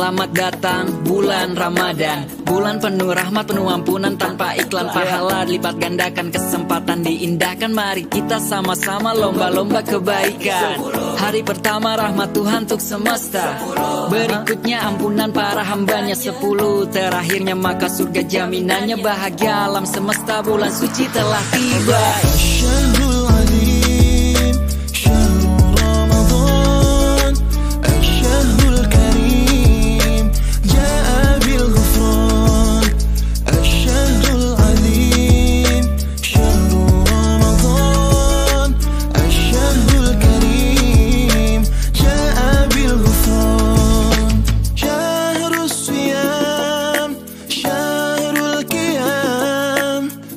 Selamat datang bulan Ramadan, bulan penuh rahmat, penuh ampunan tanpa iklan, pahala lipat gandakan, kesempatan diindahkan. Mari kita sama-sama lomba-lomba kebaikan. Hari pertama rahmat Tuhan untuk semesta, berikutnya ampunan para hambanya 10, terakhirnya maka surga jaminannya, bahagia alam semesta, bulan suci telah tiba.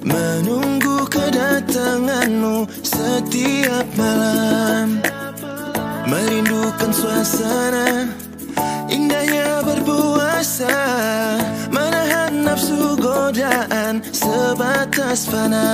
Menunggu kedatanganmu setiap malam, merindukan suasana indahnya berpuasa, menahan nafsu godaan sebatas fana.